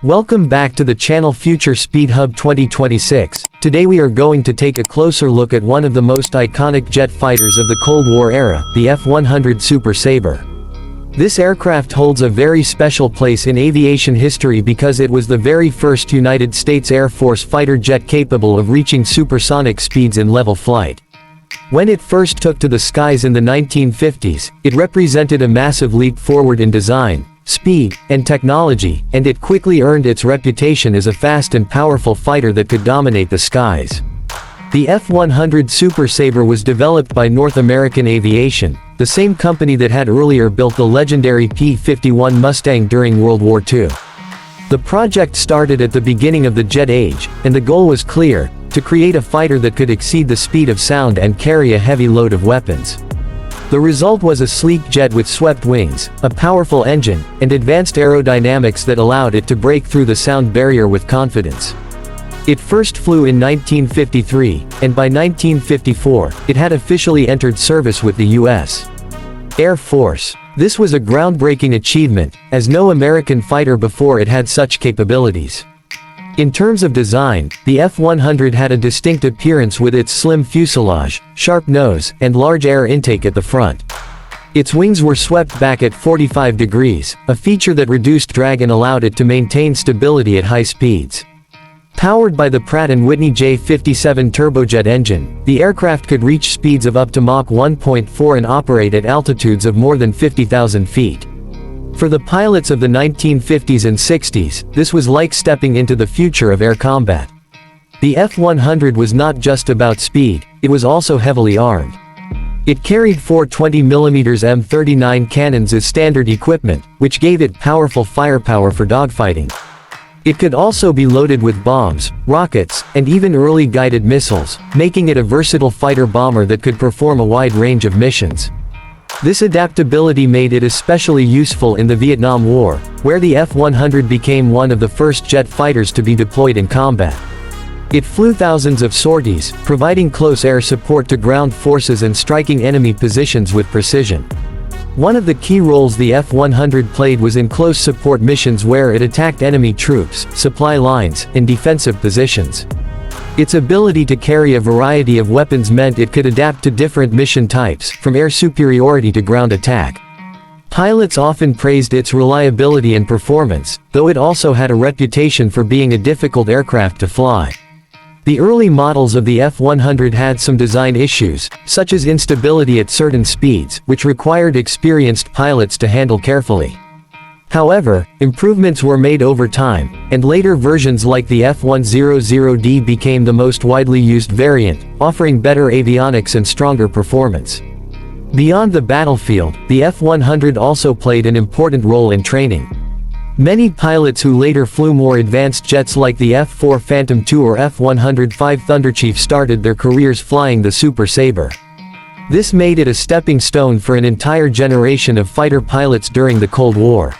Welcome back to the channel Future Speed Hub 2026. Today we are going to take a closer look at one of the most iconic jet fighters of the Cold War era, the F-100 Super Sabre. This aircraft holds a very special place in aviation history because it was the very first United States Air Force fighter jet capable of reaching supersonic speeds in level flight. When it first took to the skies in the 1950s, it represented a massive leap forward in design, speed, and technology, and it quickly earned its reputation as a fast and powerful fighter that could dominate the skies. The F-100 Super Sabre was developed by North American Aviation, the same company that had earlier built the legendary P-51 Mustang during World War II. The project started at the beginning of the jet age, and the goal was clear: to create a fighter that could exceed the speed of sound and carry a heavy load of weapons. The result was a sleek jet with swept wings, a powerful engine, and advanced aerodynamics that allowed it to break through the sound barrier with confidence. It first flew in 1953, and by 1954, it had officially entered service with the U.S. Air Force. This was a groundbreaking achievement, as no American fighter before it had such capabilities. In terms of design, the F-100 had a distinct appearance with its slim fuselage, sharp nose, and large air intake at the front. Its wings were swept back at 45 degrees, a feature that reduced drag and allowed it to maintain stability at high speeds. Powered by the Pratt & Whitney J57 turbojet engine, the aircraft could reach speeds of up to Mach 1.4 and operate at altitudes of more than 50,000 feet. For the pilots of the 1950s and 60s, this was like stepping into the future of air combat. The F-100 was not just about speed, it was also heavily armed. It carried four 20mm M39 cannons as standard equipment, which gave it powerful firepower for dogfighting. It could also be loaded with bombs, rockets, and even early guided missiles, making it a versatile fighter-bomber that could perform a wide range of missions. This adaptability made it especially useful in the Vietnam War, where the F-100 became one of the first jet fighters to be deployed in combat. It flew thousands of sorties, providing close air support to ground forces and striking enemy positions with precision. One of the key roles the F-100 played was in close support missions where it attacked enemy troops, supply lines, and defensive positions. Its ability to carry a variety of weapons meant it could adapt to different mission types, from air superiority to ground attack. Pilots often praised its reliability and performance, though it also had a reputation for being a difficult aircraft to fly. The early models of the F-100 had some design issues, such as instability at certain speeds, which required experienced pilots to handle carefully. However, improvements were made over time, and later versions like the F-100D became the most widely used variant, offering better avionics and stronger performance. Beyond the battlefield, the F-100 also played an important role in training. Many pilots who later flew more advanced jets like the F-4 Phantom II or F-105 Thunderchief started their careers flying the Super Sabre. This made it a stepping stone for an entire generation of fighter pilots during the Cold War.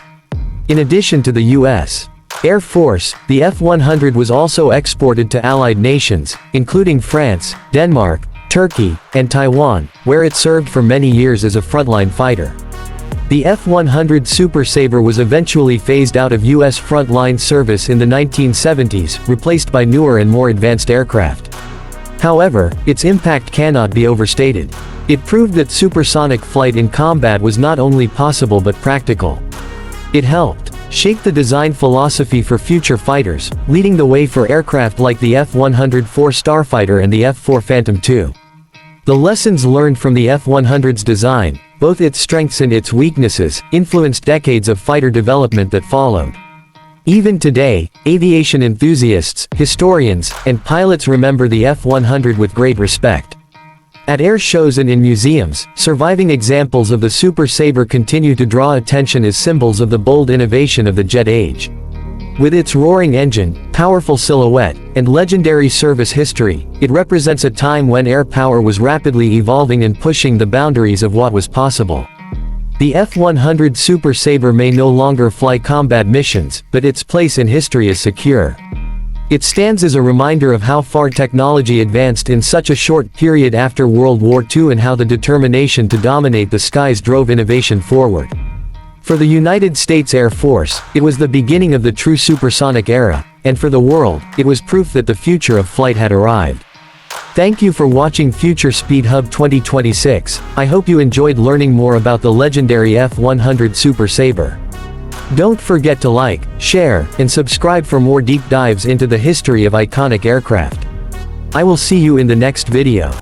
In addition to the U.S. Air Force, the F-100 was also exported to allied nations, including France, Denmark, Turkey, and Taiwan, where it served for many years as a frontline fighter. The F-100 Super Sabre was eventually phased out of U.S. frontline service in the 1970s, replaced by newer and more advanced aircraft. However, its impact cannot be overstated. It proved that supersonic flight in combat was not only possible but practical. It helped shape the design philosophy for future fighters, leading the way for aircraft like the F-104 Starfighter and the F-4 Phantom II. The lessons learned from the F-100's design, both its strengths and its weaknesses, influenced decades of fighter development that followed. Even today, aviation enthusiasts, historians, and pilots remember the F-100 with great respect. At air shows and in museums, surviving examples of the Super Sabre continue to draw attention as symbols of the bold innovation of the jet age. With its roaring engine, powerful silhouette, and legendary service history, it represents a time when air power was rapidly evolving and pushing the boundaries of what was possible. The F-100 Super Sabre may no longer fly combat missions, but its place in history is secure. It stands as a reminder of how far technology advanced in such a short period after World War II and how the determination to dominate the skies drove innovation forward. For the United States Air Force, it was the beginning of the true supersonic era, and for the world, it was proof that the future of flight had arrived. Thank you for watching Future Speed Hub 2026. I hope you enjoyed learning more about the legendary F-100 Super Sabre. Don't forget to like, share, and subscribe for more deep dives into the history of iconic aircraft. I will see you in the next video.